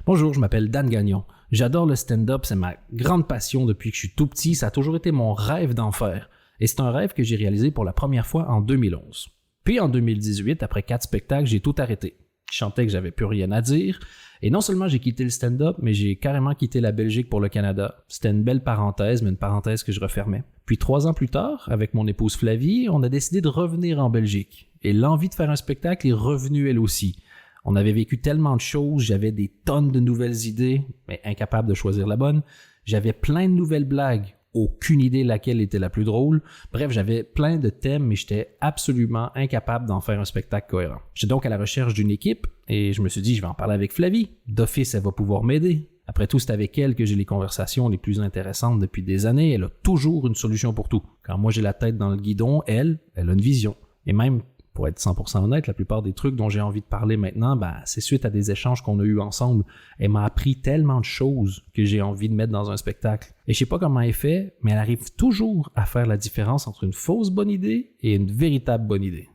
Bonjour, je m'appelle Dan Gagnon. J'adore le stand-up, c'est ma grande passion depuis que je suis tout petit, ça a toujours été mon rêve d'en faire. Et c'est un rêve que j'ai réalisé pour la première fois en 2011. Puis en 2018, après 4 spectacles, j'ai tout arrêté. Je chantais que j'avais plus rien à dire. Et non seulement j'ai quitté le stand-up, mais j'ai carrément quitté la Belgique pour le Canada. C'était une belle parenthèse, mais une parenthèse que je refermais. Puis 3 ans plus tard, avec mon épouse Flavie, on a décidé de revenir en Belgique. Et l'envie de faire un spectacle est revenue elle aussi. On avait vécu tellement de choses, j'avais des tonnes de nouvelles idées, mais incapable de choisir la bonne. J'avais plein de nouvelles blagues, aucune idée laquelle était la plus drôle. Bref, j'avais plein de thèmes, mais j'étais absolument incapable d'en faire un spectacle cohérent. J'étais donc à la recherche d'une équipe, et je me suis dit, je vais en parler avec Flavie. D'office, elle va pouvoir m'aider. Après tout, c'est avec elle que j'ai les conversations les plus intéressantes depuis des années. Elle a toujours une solution pour tout. Quand moi j'ai la tête dans le guidon, elle a une vision. Et même, pour être 100% honnête, la plupart des trucs dont j'ai envie de parler maintenant, c'est suite à des échanges qu'on a eus ensemble. Elle m'a appris tellement de choses que j'ai envie de mettre dans un spectacle. Et je sais pas comment elle fait, mais elle arrive toujours à faire la différence entre une fausse bonne idée et une véritable bonne idée.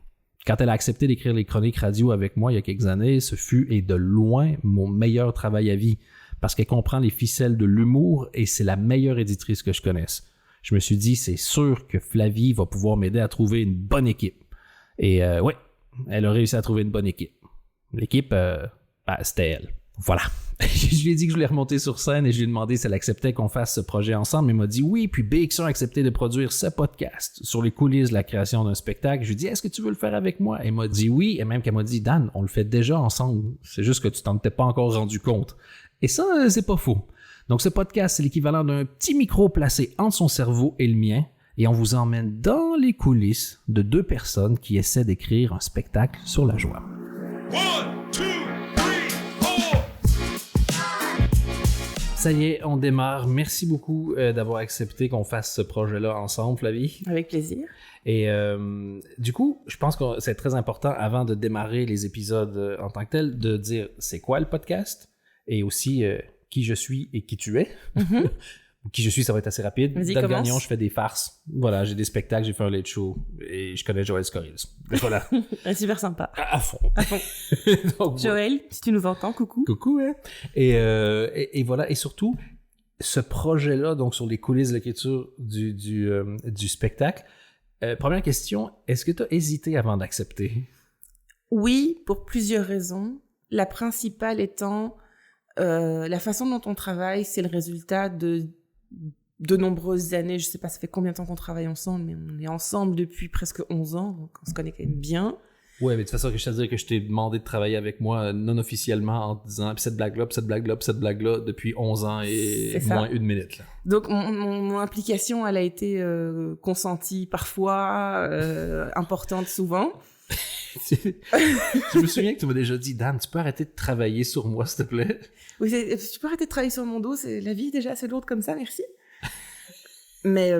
Quand elle a accepté d'écrire les chroniques radio avec moi il y a quelques années, ce fut et de loin mon meilleur travail à vie, parce qu'elle comprend les ficelles de l'humour et c'est la meilleure éditrice que je connaisse. Je me suis dit, c'est sûr que Flavie va pouvoir m'aider à trouver une bonne équipe. Et oui, elle a réussi à trouver une bonne équipe. L'équipe, c'était elle. Voilà. Je lui ai dit que je voulais remonter sur scène et je lui ai demandé si elle acceptait qu'on fasse ce projet ensemble. Elle m'a dit oui, puis BX1 a accepté de produire ce podcast sur les coulisses de la création d'un spectacle. Je lui ai dit, est-ce que tu veux le faire avec moi? Elle m'a dit oui, et même qu'elle m'a dit, Dan, on le fait déjà ensemble. C'est juste que tu t'en étais pas encore rendu compte. Et ça, c'est pas faux. Donc ce podcast, c'est l'équivalent d'un petit micro placé entre son cerveau et le mien. Et on vous emmène dans les coulisses de 2 personnes qui essaient d'écrire un spectacle sur la joie. 1, 2, 3, 4. Ça y est, on démarre. Merci beaucoup d'avoir accepté qu'on fasse ce projet-là ensemble, Flavie. Avec plaisir. Et du coup, je pense que c'est très important, avant de démarrer les épisodes en tant que tel, de dire c'est quoi le podcast et aussi qui je suis et qui tu es. Mm-hmm. Qui je suis, ça va être assez rapide. Dan Gagnon, je fais des farces. Voilà, j'ai des spectacles, j'ai fait un late show et je connais Joël Scorils. Voilà. Super sympa. À fond. À fond. Donc, Joël, si tu nous entends, coucou. Coucou, hein. Et voilà. Et surtout, ce projet-là, donc sur les coulisses de l'écriture du spectacle, première question, est-ce que tu as hésité avant d'accepter? Oui, pour plusieurs raisons. La principale étant la façon dont on travaille, c'est le résultat de nombreuses années. Je sais pas, ça fait combien de temps qu'on travaille ensemble, mais on est ensemble depuis presque 11 ans, donc on se connaît quand même bien. Ouais, mais de toute façon, je te dire que je t'ai demandé de travailler avec moi non officiellement en te disant cette blague-là, puis cette blague-là, puis cette blague-là depuis 11 ans et moins 1 minute. Là. Donc, mon implication, elle a été consentie parfois, importante souvent. Je me souviens que tu m'as déjà dit, Dan, tu peux arrêter de travailler sur moi, s'il te plaît? Oui, tu peux arrêter de travailler sur mon dos, la vie est déjà assez lourde comme ça, merci. Mais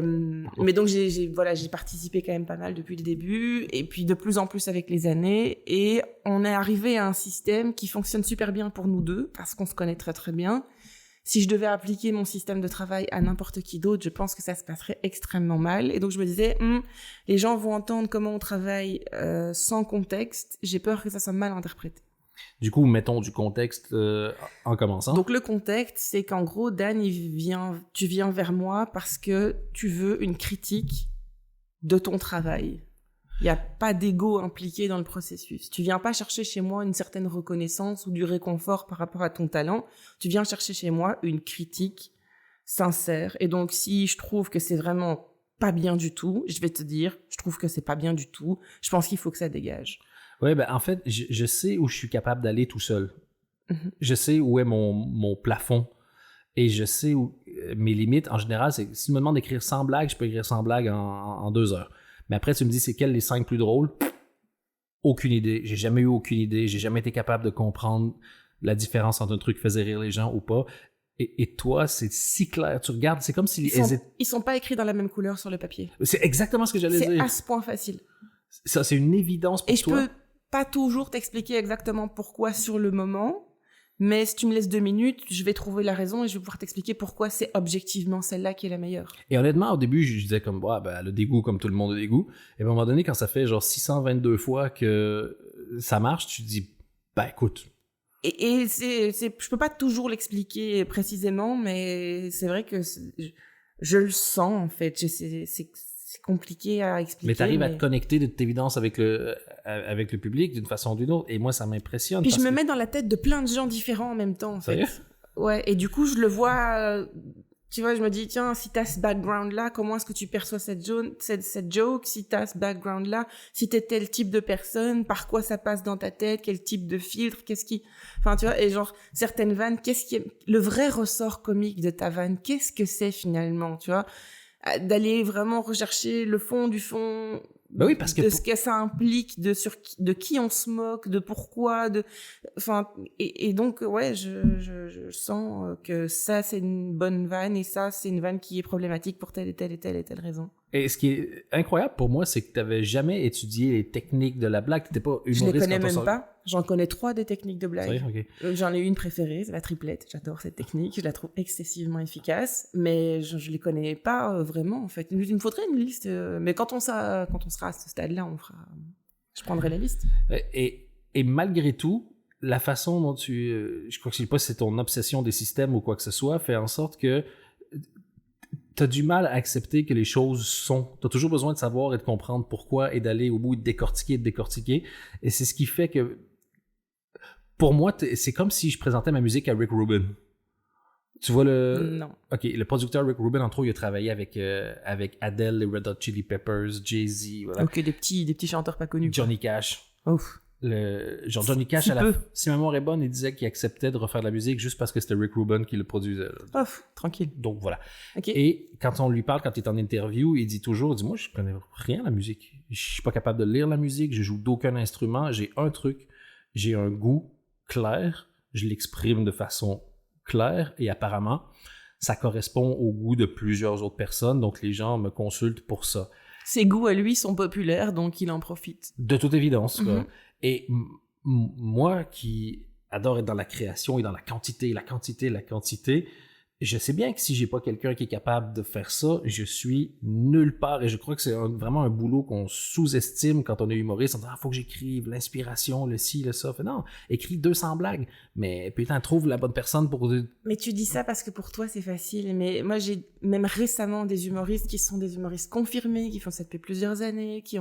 donc j'ai participé quand même pas mal depuis le début, et puis de plus en plus avec les années, et on est arrivé à un système qui fonctionne super bien pour nous deux, parce qu'on se connaît très très bien. Si je devais appliquer mon système de travail à n'importe qui d'autre, je pense que ça se passerait extrêmement mal. Et donc je me disais, les gens vont entendre comment on travaille sans contexte, j'ai peur que ça soit mal interprété. Du coup, mettons du contexte en commençant. Donc le contexte, c'est qu'en gros, Dan, tu viens vers moi parce que tu veux une critique de ton travail. Il n'y a pas d'ego impliqué dans le processus. Tu viens pas chercher chez moi une certaine reconnaissance ou du réconfort par rapport à ton talent. Tu viens chercher chez moi une critique sincère. Et donc, si je trouve que c'est vraiment pas bien du tout, je vais te dire, je trouve que c'est pas bien du tout. Je pense qu'il faut que ça dégage. Oui, en fait, je sais où je suis capable d'aller tout seul. Mm-hmm. Je sais où est mon plafond. Et je sais où mes limites. En général, c'est si tu me demandes d'écrire 100 blagues, je peux écrire 100 blagues en 2 heures. Mais après, tu me dis, c'est quelles les 5 plus drôles? Aucune idée. J'ai jamais eu aucune idée. J'ai jamais été capable de comprendre la différence entre un truc qui faisait rire les gens ou pas. Et toi, c'est si clair. Tu regardes, c'est comme si... Ils sont pas écrits dans la même couleur sur le papier. C'est exactement ce que j'allais dire. C'est à ce point facile. Ça, c'est une évidence pour toi. Et je peux pas toujours t'expliquer exactement pourquoi sur le moment, mais si tu me laisses 2 minutes, je vais trouver la raison et je vais pouvoir t'expliquer pourquoi c'est objectivement celle-là qui est la meilleure. Et honnêtement, au début, je disais comme, elle a des goûts comme tout le monde a des goûts. Et à un moment donné, quand ça fait genre 622 fois que ça marche, tu te dis, écoute, Et je peux pas toujours l'expliquer précisément, mais c'est vrai que je le sens, en fait. C'est compliqué à expliquer. Mais tu arrives à te connecter de toute évidence avec le public d'une façon ou d'une autre. Et moi, ça m'impressionne. Puis je me mets dans la tête de plein de gens différents en même temps, en fait. Ouais, et du coup, je le vois... tu vois, je me dis, tiens, si t'as ce background-là, comment est-ce que tu perçois cette joke? Si t'as ce background-là, si t'es tel type de personne, par quoi ça passe dans ta tête? Quel type de filtre? Enfin, tu vois, et genre, certaines vannes, le vrai ressort comique de ta vanne, qu'est-ce que c'est finalement, tu vois? D'aller vraiment rechercher le fond du fond... Ben oui, parce que ce que ça implique, de qui on se moque, de pourquoi, enfin, et donc, ouais, je sens que ça, c'est une bonne vanne, et ça, c'est une vanne qui est problématique pour telle et telle et telle et telle raison. Et ce qui est incroyable pour moi, c'est que tu n'avais jamais étudié les techniques de la blague. Tu n'étais pas humoriste. Je les connais même pas. J'en connais 3 des techniques de blague. Okay. J'en ai une préférée, c'est la triplette. J'adore cette technique. Je la trouve excessivement efficace, mais je les connais pas vraiment, en fait. Il me faudrait une liste, mais quand on sera à ce stade-là, je prendrai la liste. Et malgré tout, la façon dont je crois que je sais pas si c'est ton obsession des systèmes ou quoi que ce soit, fait en sorte que t'as du mal à accepter que les choses sont. T'as toujours besoin de savoir et de comprendre pourquoi et d'aller au bout de décortiquer. Et c'est ce qui fait que, pour moi, c'est comme si je présentais ma musique à Rick Rubin. Tu vois Non. OK, le producteur Rick Rubin, entre autres, il a travaillé avec Adele, les Red Hot Chili Peppers, Jay-Z, voilà. OK, des petits chanteurs pas connus. Johnny Cash. Ouf. Johnny Cash, si ma mémoire est bonne, il disait qu'il acceptait de refaire de la musique juste parce que c'était Rick Rubin qui le produisait. Ouf, tranquille. Donc voilà. Okay. Et quand on lui parle, quand il est en interview, il dit toujours, moi je connais rien à la musique. Je suis pas capable de lire la musique, je joue d'aucun instrument, j'ai un truc, j'ai un goût clair, je l'exprime de façon claire et apparemment, ça correspond au goût de plusieurs autres personnes, donc les gens me consultent pour ça. Ses goûts à lui sont populaires, donc il en profite. De toute évidence, quoi. Et moi qui adore être dans la création et dans la quantité, je sais bien que si j'ai pas quelqu'un qui est capable de faire ça, je suis nulle part. Et je crois que c'est vraiment un boulot qu'on sous-estime quand on est humoriste. On dit, faut que j'écrive l'inspiration, le ci, le ça. Fait, non, écris 200 blagues. Mais putain, trouve la bonne personne pour... Mais tu dis ça parce que pour toi, c'est facile. Mais moi, j'ai même récemment des humoristes qui sont des humoristes confirmés, qui font ça depuis plusieurs années, qui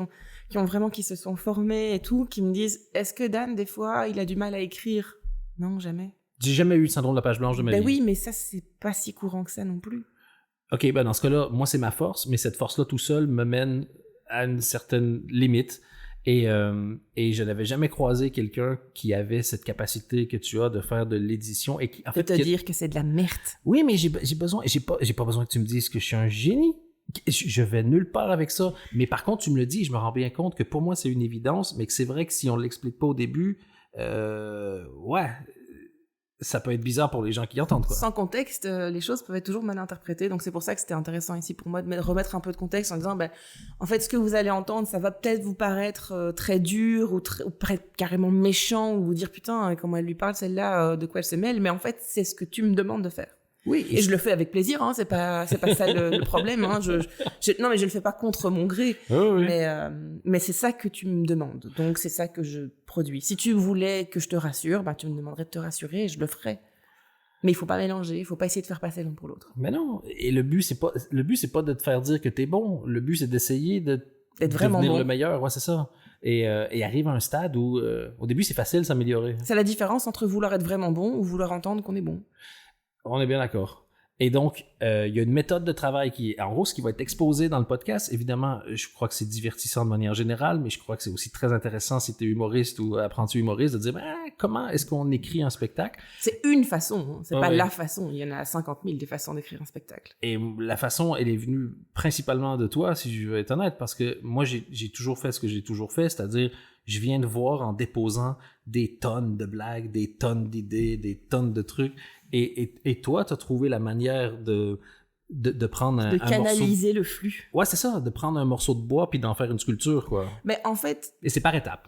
se sont formés et tout, qui me disent, est-ce que Dan, des fois, il a du mal à écrire? Non, jamais. J'ai jamais eu le syndrome de la page blanche de ma vie. Ben oui, mais ça, c'est pas si courant que ça non plus. OK, ben dans ce cas-là, moi, c'est ma force, mais cette force-là tout seul me mène à une certaine limite. Et je n'avais jamais croisé quelqu'un qui avait cette capacité que tu as de faire de l'édition. Et qui, en fait, dire que c'est de la merde. Oui, mais j'ai besoin, j'ai pas besoin que tu me dises que je suis un génie. Je vais nulle part avec ça. Mais par contre, tu me le dis, je me rends bien compte que pour moi, c'est une évidence, mais que c'est vrai que si on ne l'explique pas au début, ouais... ça peut être bizarre pour les gens qui entendent, quoi. Sans contexte, les choses peuvent être toujours mal interprétées. Donc c'est pour ça que c'était intéressant ici pour moi de remettre un peu de contexte en disant, en fait, ce que vous allez entendre, ça va peut-être vous paraître très dur ou carrément méchant, ou vous dire, putain, comment elle lui parle celle-là, de quoi elle se mêle. Mais en fait, c'est ce que tu me demandes de faire. Oui, et je le fais avec plaisir, hein, c'est pas ça le problème, hein, non mais je le fais pas contre mon gré, oui. mais c'est ça que tu me demandes, donc c'est ça que je produis. Si tu voulais que je te rassure, tu me demanderais de te rassurer et je le ferais. Mais il faut pas mélanger, il faut pas essayer de faire passer l'un pour l'autre. Mais non, et le but c'est pas de te faire dire que t'es bon, le but c'est d'essayer d'être vraiment devenir bon. Le meilleur, ouais, c'est ça. Et arrive à un stade où au début c'est facile de s'améliorer. C'est la différence entre vouloir être vraiment bon ou vouloir entendre qu'on est bon. On est bien d'accord. Et donc, il y a une méthode de travail qui est, en gros, ce qui va être exposé dans le podcast. Évidemment, je crois que c'est divertissant de manière générale, mais je crois que c'est aussi très intéressant si tu es humoriste ou apprenti humoriste de dire comment est-ce qu'on écrit un spectacle? C'est une façon, c'est pas la façon. Il y en a 50 000 des façons d'écrire un spectacle. Et la façon, elle est venue principalement de toi, si je veux être honnête, parce que moi, j'ai toujours fait ce que j'ai toujours fait, c'est-à-dire, je viens de voir en déposant des tonnes de blagues, des tonnes d'idées, des tonnes de trucs. Et toi, tu as trouvé la manière de prendre un morceau... De canaliser le flux. Ouais, c'est ça, de prendre un morceau de bois puis d'en faire une sculpture, quoi. Mais en fait... Et c'est par étapes.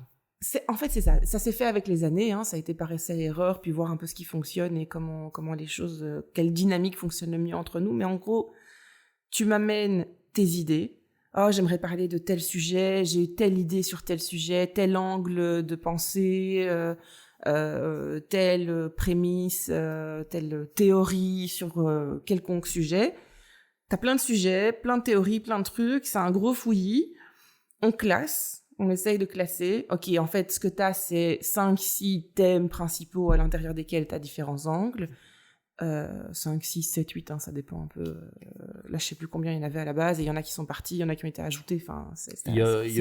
En fait, c'est ça. Ça s'est fait avec les années, hein. Ça a été par essai et erreur, puis voir un peu ce qui fonctionne et comment les choses... quelle dynamique fonctionne le mieux entre nous. Mais en gros, tu m'amènes tes idées. Oh, j'aimerais parler de tel sujet, j'ai eu telle idée sur tel sujet, tel angle de pensée... telle prémisse, telle théorie sur quelconque sujet. T'as plein de sujets, plein de théories, plein de trucs, c'est un gros fouillis. On classe, on essaye de classer. Ok, en fait, ce que t'as, c'est 5-6 thèmes principaux à l'intérieur desquels t'as différents angles. 5, 6, 7, 8, hein, ça dépend un peu. Là, je sais plus combien il y en avait à la base, et il y en a qui sont partis, il y en a qui ont été ajoutés, enfin, c'est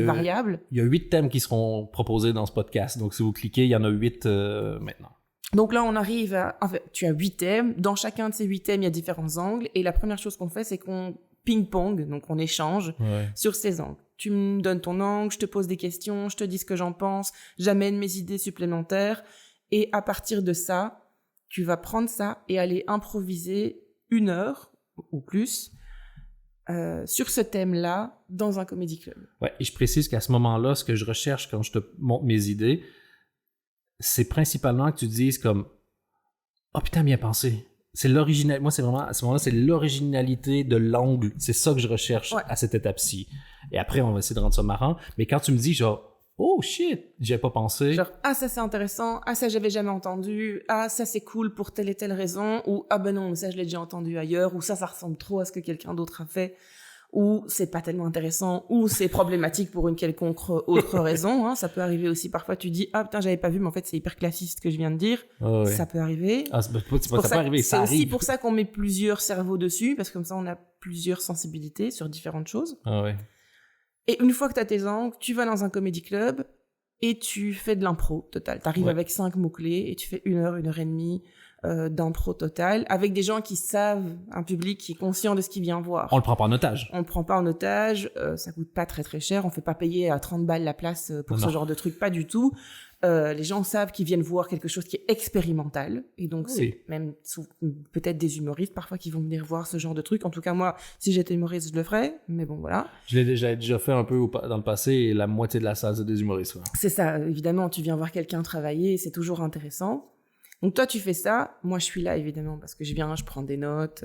variable. Il y a 8 thèmes qui seront proposés dans ce podcast, donc si vous cliquez, il y en a 8 maintenant. Donc là, on arrive à... En fait, tu as 8 thèmes, dans chacun de ces 8 thèmes, il y a différents angles, et la première chose qu'on fait, c'est qu'on ping-pong, donc on échange sur ces angles. Tu me donnes ton angle, je te pose des questions, je te dis ce que j'en pense, j'amène mes idées supplémentaires, et à partir de ça, tu vas prendre ça et aller improviser 1 heure ou plus sur ce thème-là dans un comedy club. Ouais, et je précise qu'à ce moment-là, ce que je recherche quand je te montre mes idées, c'est principalement que tu te dises comme « Oh putain, bien pensé ». C'est l'original. Moi, c'est vraiment, à ce moment-là, c'est l'originalité de l'angle. C'est ça que je recherche à cette étape-ci. Et après, on va essayer de rendre ça marrant. Mais quand tu me dis genre oh shit, j'y avais pas pensé. Genre, ah, ça c'est intéressant, ah, ça j'avais jamais entendu, ah, ça c'est cool pour telle et telle raison, ou ah ben non, ça je l'ai déjà entendu ailleurs, ou ça ressemble trop à ce que quelqu'un d'autre a fait, ou c'est pas tellement intéressant, ou c'est problématique pour une quelconque autre raison, hein. Ça peut arriver aussi, parfois tu dis, ah putain, j'avais pas vu, mais en fait c'est hyper classique ce que je viens de dire. Oh, ouais. Ça peut arriver. Ah, ça peut arriver, ça arrive. C'est aussi pour ça qu'on met plusieurs cerveaux dessus, parce que comme ça on a plusieurs sensibilités sur différentes choses. Ah ouais. Et une fois que tu as tes angles, tu vas dans un comedy club et tu fais de l'impro total. Tu arrives avec 5 mots-clés et tu fais 1 heure, 1 heure et demie d'impro total avec des gens qui savent, un public qui est conscient de ce qu'il vient voir. On le prend pas en otage. On le prend pas en otage, ça coûte pas très très cher, on fait pas payer à 30 balles la place pour ce genre de truc, pas du tout. Les gens savent qu'ils viennent voir quelque chose qui est expérimental, et donc c'est même peut-être des humoristes parfois qui vont venir voir ce genre de truc. En tout cas, moi, si j'étais humoriste, je le ferais, mais bon, voilà. J'avais déjà fait un peu dans le passé, et la moitié de la salle, c'est des humoristes. Ouais. C'est ça, évidemment, tu viens voir quelqu'un travailler, c'est toujours intéressant. Donc toi, tu fais ça, moi je suis là, évidemment, parce que je viens, je prends des notes,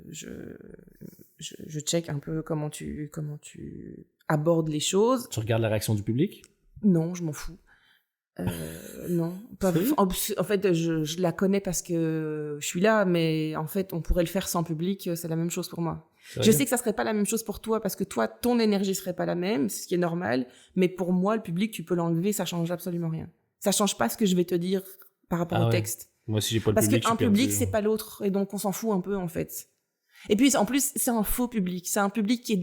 je check un peu comment tu abordes les choses. Tu regardes la réaction du public? Non, je m'en fous. Non, pas, en fait je la connais parce que je suis là, mais en fait on pourrait le faire sans public, c'est la même chose pour moi. Je sais que ça serait pas la même chose pour toi parce que toi ton énergie serait pas la même, ce qui est normal, mais pour moi le public tu peux l'enlever, ça change absolument rien. Ça change pas ce que je vais te dire par rapport au texte. Moi si j'ai pas le parce public, qu'un public c'est pas l'autre, et donc on s'en fout un peu en fait. Et puis en plus c'est un faux public, c'est un public qui est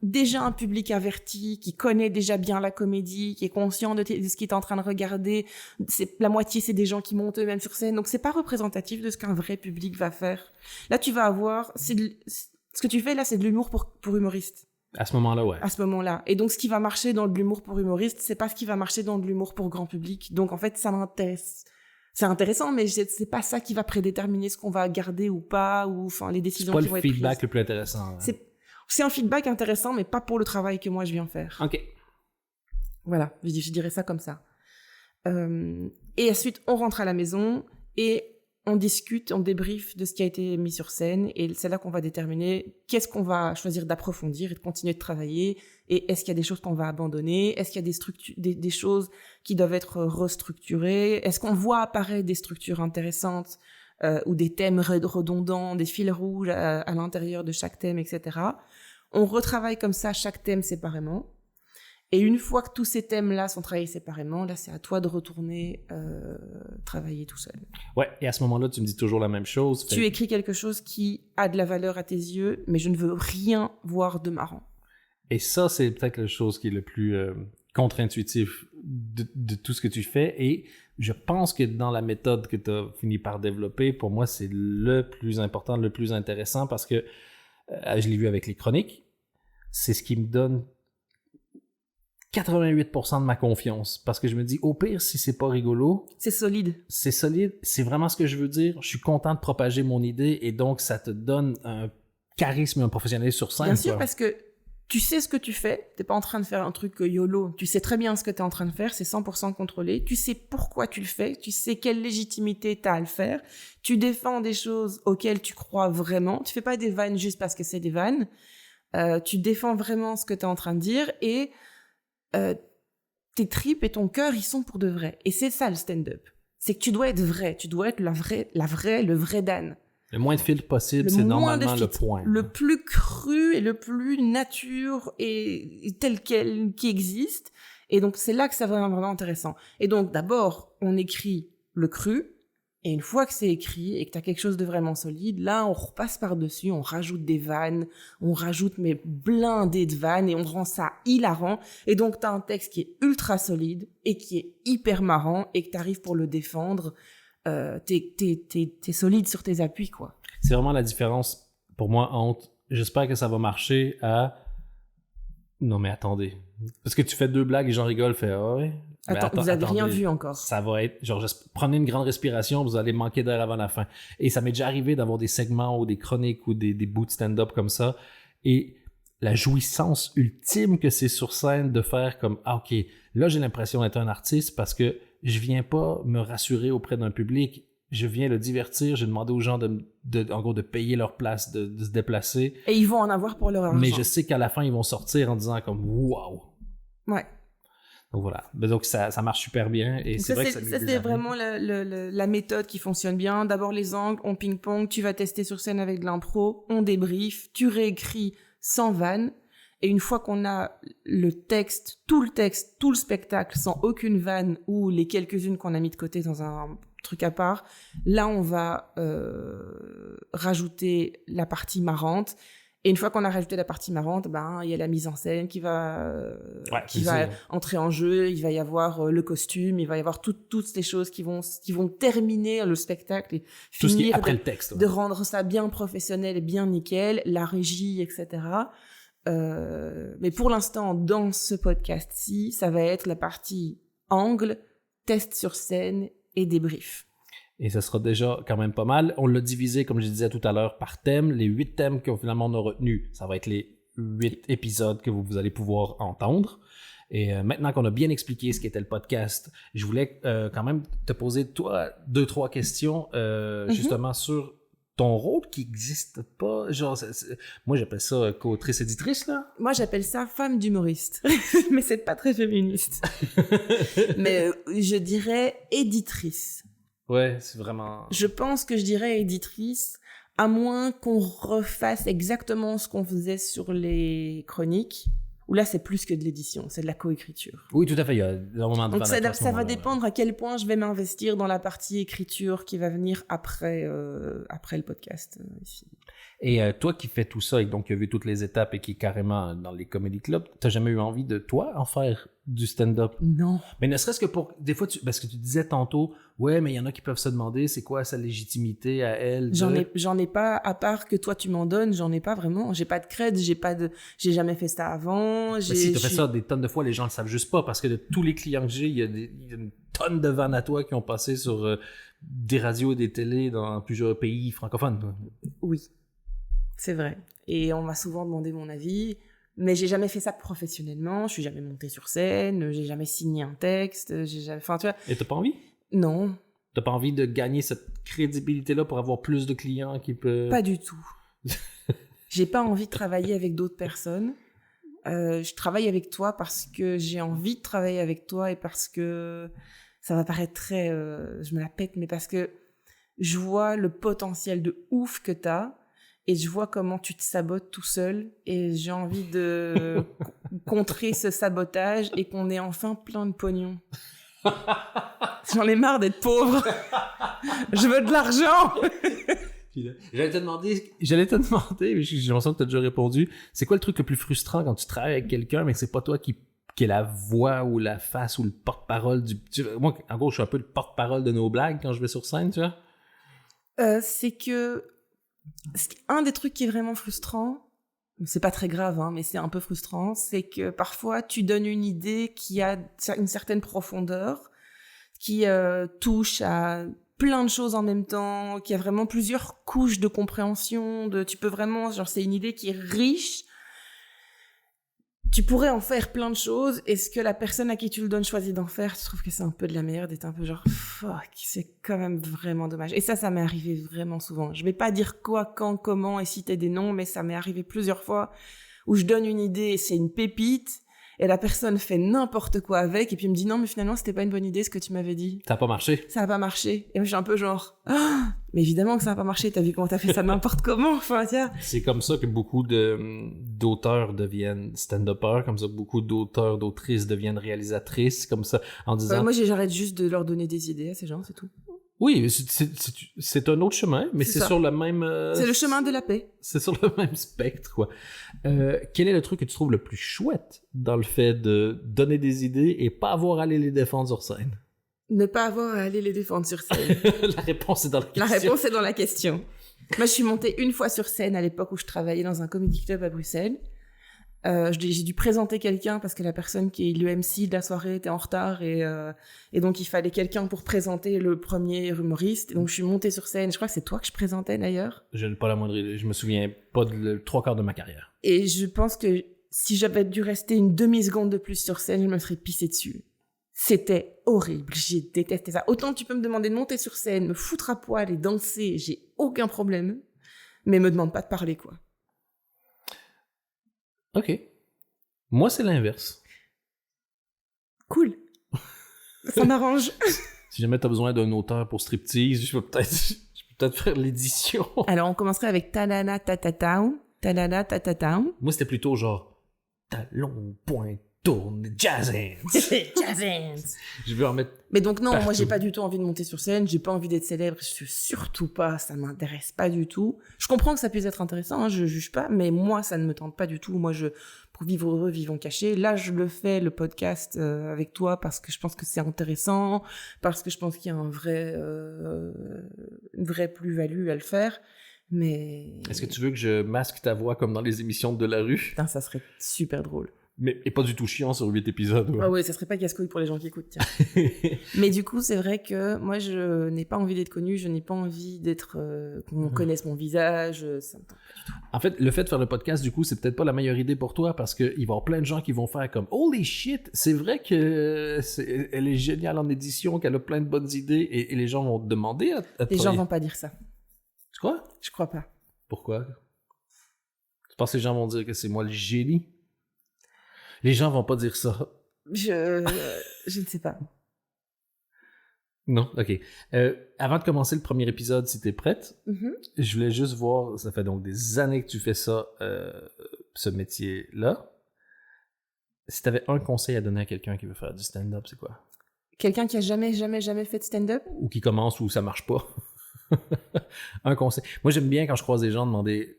déjà un public averti, qui connaît déjà bien la comédie, qui est conscient de ce qu'il est en train de regarder. La moitié, c'est des gens qui montent eux-mêmes sur scène. Donc, c'est pas représentatif de ce qu'un vrai public va faire. Là, tu vas avoir... ce que tu fais, là, c'est de l'humour pour humoristes. À ce moment-là, ouais. À ce moment-là. Et donc, ce qui va marcher dans de l'humour pour humoristes, c'est pas ce qui va marcher dans de l'humour pour grand public. Donc, en fait, ça m'intéresse. C'est intéressant, mais c'est pas ça qui va prédéterminer ce qu'on va garder ou pas, ou enfin les décisions qui vont être prises. C'est pas le feedback le plus intéressant. Hein. C'est un feedback intéressant, mais pas pour le travail que moi je viens faire. Ok. Voilà, je dirais ça comme ça. Et ensuite, on rentre à la maison et on discute, on débriefe de ce qui a été mis sur scène. Et c'est là qu'on va déterminer qu'est-ce qu'on va choisir d'approfondir et de continuer de travailler. Et est-ce qu'il y a des choses qu'on va abandonner? Est-ce qu'il y a des choses qui doivent être restructurées? Est-ce qu'on voit apparaître des structures intéressantes ou des thèmes redondants, des fils rouges à l'intérieur de chaque thème, etc. On retravaille comme ça chaque thème séparément. Et une fois que tous ces thèmes-là sont travaillés séparément, là, c'est à toi de retourner travailler tout seul. Ouais, et à ce moment-là, tu me dis toujours la même chose. Tu écris quelque chose qui a de la valeur à tes yeux, mais je ne veux rien voir de marrant. Et ça, c'est peut-être la chose qui est le plus contre-intuitif de tout ce que tu fais. Et je pense que dans la méthode que tu as fini par développer, pour moi, c'est le plus important, le plus intéressant, parce que je l'ai vu avec les chroniques, c'est ce qui me donne 88% de ma confiance, parce que je me dis, au pire, si c'est pas rigolo... C'est solide. C'est solide, c'est vraiment ce que je veux dire. Je suis content de propager mon idée, et donc ça te donne un charisme et un professionnalisme sur scène. Bien sûr, parce que tu sais ce que tu fais, t'es pas en train de faire un truc YOLO, tu sais très bien ce que t'es en train de faire, c'est 100% contrôlé, tu sais pourquoi tu le fais, tu sais quelle légitimité t'as à le faire, tu défends des choses auxquelles tu crois vraiment, tu fais pas des vannes juste parce que c'est des vannes, tu défends vraiment ce que t'es en train de dire, et tes tripes et ton cœur, ils sont pour de vrai. Et c'est ça le stand-up. C'est que tu dois être vrai. Tu dois être le vrai Dan. Le moins de filtres possible, c'est normalement le point. Le plus cru et le plus nature et tel quel qui existe. Et donc, c'est là que ça va vraiment intéressant. Et donc, d'abord, on écrit le cru. Et une fois que c'est écrit et que tu as quelque chose de vraiment solide, là, on repasse par-dessus, on rajoute des vannes, on rajoute mais blindés de vannes et on rend ça hilarant. Et donc, tu as un texte qui est ultra solide et qui est hyper marrant et que tu arrives pour le défendre. T'es solide sur tes appuis, quoi. C'est vraiment la différence, pour moi, entre « j'espère que ça va marcher » à « non, mais attendez ». Parce que tu fais 2 blagues et j'en rigole, fait « ah ouais ». Attends, vous avez rien vu encore. Ça va être, genre, prenez une grande respiration, vous allez manquer d'air avant la fin. Et ça m'est déjà arrivé d'avoir des segments ou des chroniques ou des bouts de stand-up comme ça. Et la jouissance ultime que c'est sur scène de faire comme, ah ok, là j'ai l'impression d'être un artiste parce que je viens pas me rassurer auprès d'un public, je viens le divertir, j'ai demandé aux gens en gros, de payer leur place, de se déplacer. Et ils vont en avoir pour leur argent. Mais je sais qu'à la fin, ils vont sortir en disant comme, waouh. Ouais. Donc voilà, donc ça marche super bien et c'est vrai que ça c'est vraiment la méthode qui fonctionne bien. D'abord les angles, on ping-pong, tu vas tester sur scène avec de l'impro, on débrief, tu réécris sans vanne et une fois qu'on a le texte, tout le spectacle sans aucune vanne ou les quelques-unes qu'on a mis de côté dans un truc à part, là on va rajouter la partie marrante. Et une fois qu'on a rajouté la partie marrante, il y a la mise en scène qui va entrer en jeu, il va y avoir le costume, il va y avoir toutes ces choses qui vont terminer le spectacle et tout finir ce qui est après le texte, de rendre ça bien professionnel et bien nickel, la régie, etc. Mais pour l'instant, dans ce podcast-ci, ça va être la partie angle, test sur scène et débrief. Et ça sera déjà quand même pas mal. On l'a divisé, comme je disais tout à l'heure, par thème. Les 8 thèmes qu'on finalement on a retenus, ça va être les 8 épisodes que vous allez pouvoir entendre. Et maintenant qu'on a bien expliqué ce qu'était le podcast, je voulais quand même te poser, toi, 2-3 questions justement sur ton rôle qui n'existe pas. Genre, moi, j'appelle ça co-autrice-éditrice, là. Moi, j'appelle ça femme d'humoriste. Mais c'est pas très féministe. Mais je dirais éditrice. Ouais, c'est vraiment... Je pense que je dirais éditrice, à moins qu'on refasse exactement ce qu'on faisait sur les chroniques, où là, c'est plus que de l'édition, c'est de la coécriture. Oui, tout à fait, il y a un moment de... Donc ça va dépendre à quel point je vais m'investir dans la partie écriture qui va venir après le podcast ici. Et toi qui fais tout ça et donc qui as vu toutes les étapes et qui est carrément dans les comedy clubs, t'as jamais eu envie de, toi, en faire du stand-up? Non. Mais ne serait-ce que pour... Des fois, parce que tu disais tantôt, ouais, mais il y en a qui peuvent se demander c'est quoi sa légitimité à elle. J'en ai pas, à part que toi tu m'en donnes, j'en ai pas vraiment. J'ai pas de cred, j'ai jamais fait ça avant. Mais si t'as fait ça des tonnes de fois, les gens le savent juste pas parce que de tous les clients que j'ai, il y a une tonne de vannes à toi qui ont passé sur des radios et des télés dans plusieurs pays francophones. Oui. C'est vrai. Et on m'a souvent demandé mon avis, mais j'ai jamais fait ça professionnellement. Je suis jamais montée sur scène, j'ai jamais signé un texte, enfin, tu vois. Et t'as pas envie? Non. T'as pas envie de gagner cette crédibilité-là pour avoir plus de clients qui peuvent... Pas du tout. J'ai pas envie de travailler avec d'autres personnes. Je travaille avec toi parce que j'ai envie de travailler avec toi et parce que ça va paraître très... je me la pète, mais parce que je vois le potentiel de ouf que t'as. Et je vois comment tu te sabotes tout seul et j'ai envie de contrer ce sabotage et qu'on ait enfin plein de pognon. J'en ai marre d'être pauvre. Je veux de l'argent. J'allais te demander, mais j'ai l'impression que tu as déjà répondu, c'est quoi le truc le plus frustrant quand tu travailles avec quelqu'un mais que c'est pas toi qui est la voix ou la face ou le porte-parole Moi, en gros, je suis un peu le porte-parole de nos blagues quand je vais sur scène, tu vois? C'est que... Un des trucs qui est vraiment frustrant, c'est pas très grave, hein, mais c'est un peu frustrant, c'est que parfois tu donnes une idée qui a une certaine profondeur, qui touche à plein de choses en même temps, qui a vraiment plusieurs couches de compréhension, tu peux vraiment, genre c'est une idée qui est riche, tu pourrais en faire plein de choses, et ce que la personne à qui tu le donnes choisit d'en faire, tu trouves que c'est un peu de la merde, et t'es un peu genre, fuck, c'est quand même vraiment dommage. Et ça m'est arrivé vraiment souvent. Je vais pas dire quoi, quand, comment, et citer des noms, mais ça m'est arrivé plusieurs fois, où je donne une idée, et c'est une pépite, et la personne fait n'importe quoi avec, et puis me dit non, mais finalement, c'était pas une bonne idée ce que tu m'avais dit. Ça a pas marché. Ça a pas marché. Et moi, je suis un peu genre, ah, mais évidemment que ça a pas marché, t'as vu comment t'as fait ça n'importe comment, enfin, tiens. C'est comme ça que beaucoup d'auteurs deviennent stand-uppers, comme ça beaucoup d'auteurs, d'autrices deviennent réalisatrices, comme ça, en disant... moi, j'arrête juste de leur donner des idées à ces gens, c'est tout. Oui, c'est un autre chemin, mais c'est sur le même... c'est le chemin de la paix. C'est sur le même spectre, quoi. Quel est le truc que tu trouves le plus chouette dans le fait de donner des idées et pas avoir à aller les défendre sur scène? Ne pas avoir à aller les défendre sur scène. La réponse est dans la question. La réponse est dans la question. Moi, je suis montée une fois sur scène à l'époque où je travaillais dans un comedy club à Bruxelles. J'ai dû présenter quelqu'un parce que la personne qui est le MC de la soirée était en retard et donc il fallait quelqu'un pour présenter le premier humoriste. Et donc je suis montée sur scène. Je crois que c'est toi que je présentais d'ailleurs. Je n'ai pas la moindre idée. Je me souviens pas de 3/4 de ma carrière. Et je pense que si j'avais dû rester une demi-seconde de plus sur scène, je me serais pissée dessus. C'était horrible. J'ai détesté ça. Autant tu peux me demander de monter sur scène, me foutre à poil et danser, j'ai aucun problème. Mais me demande pas de parler, quoi. Ok. Moi, c'est l'inverse. Cool. Ça m'arrange. Si jamais t'as besoin d'un auteur pour striptease, je peux peut-être faire l'édition. Alors, on commencerait avec Talana Tatataou. Talana Tatataou. Moi, c'était plutôt genre talon, point, tourne, jazz hands. Jazz hands. Je veux en mettre. Mais donc non, partout. moi j'ai pas du tout envie de monter sur scène, j'ai pas envie d'être célèbre, surtout pas, ça m'intéresse pas du tout. Je comprends que ça puisse être intéressant, hein, je juge pas, mais moi ça ne me tente pas du tout. Moi pour vivre heureux, vivons cachés. Là je le fais, le podcast avec toi, parce que je pense que c'est intéressant, parce que je pense qu'il y a une vraie plus-value à le faire. Mais... Est-ce que tu veux que je masque ta voix comme dans les émissions de la rue? Putain, ça serait super drôle. Mais et pas du tout chiant sur 8 épisodes. Ouais. Ah ouais, ça serait pas casse-couille pour les gens qui écoutent, tiens. Mais du coup, c'est vrai que moi, je n'ai pas envie d'être connue, je n'ai pas envie d'être qu'on connaisse mon visage, ça me tente pas du tout. En fait, le fait de faire le podcast, du coup, c'est peut-être pas la meilleure idée pour toi parce qu'il va y avoir plein de gens qui vont faire comme « Holy shit, c'est vrai que elle est géniale en édition, qu'elle a plein de bonnes idées. » Et les gens vont te demander à Les gens vont pas dire ça. Tu crois? Je crois pas. Pourquoi? Tu penses que les gens vont dire que c'est moi le génie? Les gens vont pas dire ça. Je ne sais pas. Non? Ok. Avant de commencer le premier épisode, si t'es prête, je voulais juste voir, ça fait donc des années que tu fais ça, ce métier-là. Si t'avais un conseil à donner à quelqu'un qui veut faire du stand-up, c'est quoi? Quelqu'un qui a jamais fait de stand-up? Ou qui commence ou ça marche pas. Un conseil. Moi, j'aime bien quand je croise des gens demander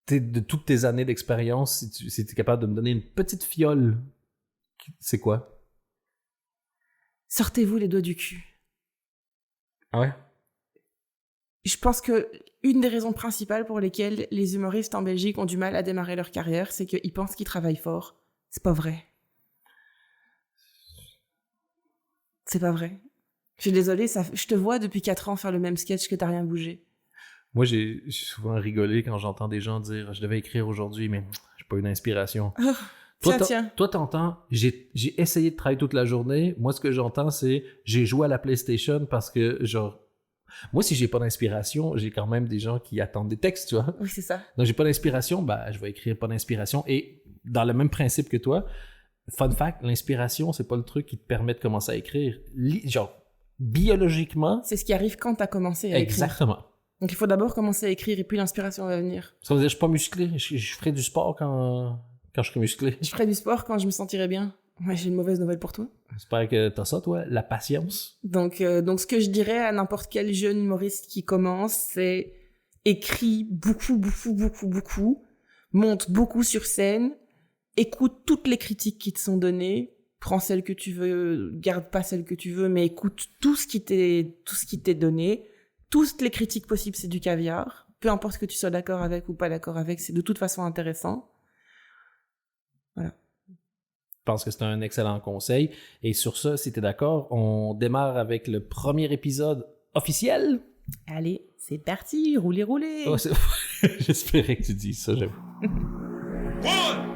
de toutes tes années d'expérience, si t'es capable de me donner une petite fiole. C'est quoi? Sortez-vous les doigts du cul. Ah ouais? Je pense que une des raisons principales pour lesquelles les humoristes en Belgique ont du mal à démarrer leur carrière, c'est qu'ils pensent qu'ils travaillent fort. C'est pas vrai. C'est pas vrai. Je suis désolée, je te vois depuis 4 ans faire le même sketch que t'as rien bougé. Moi, j'ai souvent rigolé quand j'entends des gens dire « Je devais écrire aujourd'hui, mais j'ai pas eu d'inspiration. Oh, » Tiens. Toi, t'entends « J'ai essayé de travailler toute la journée. » Moi, ce que j'entends, c'est « J'ai joué à la PlayStation parce que, genre... » Moi, si j'ai pas d'inspiration, j'ai quand même des gens qui attendent des textes, tu vois. Oui, c'est ça. Donc, j'ai pas d'inspiration, je vais écrire pas d'inspiration. Et dans le même principe que toi, fun fact, l'inspiration, c'est pas le truc qui te permet de commencer à écrire. Genre, biologiquement... C'est ce qui arrive quand t'as commencé à écrire. Exactement. Donc, il faut d'abord commencer à écrire et puis l'inspiration va venir. Ça veut dire que je suis pas musclé. Je ferai du sport quand je serai musclé. Je ferai du sport quand je me sentirai bien. Ouais, j'ai une mauvaise nouvelle pour toi. J'espère que t'as ça, toi, la patience. Donc, ce que je dirais à n'importe quel jeune humoriste qui commence, c'est écris beaucoup, monte beaucoup sur scène, écoute toutes les critiques qui te sont données, prends celles que tu veux, garde pas celles que tu veux, mais écoute tout ce qui t'est donné. Toutes les critiques possibles, c'est du caviar. Peu importe que tu sois d'accord avec ou pas d'accord avec, c'est de toute façon intéressant. Voilà. Je pense que c'est un excellent conseil. Et sur ça, si t'es d'accord, on démarre avec le premier épisode officiel. Allez, c'est parti, roulez. Oh, j'espérais que tu dises ça, j'avoue. 1,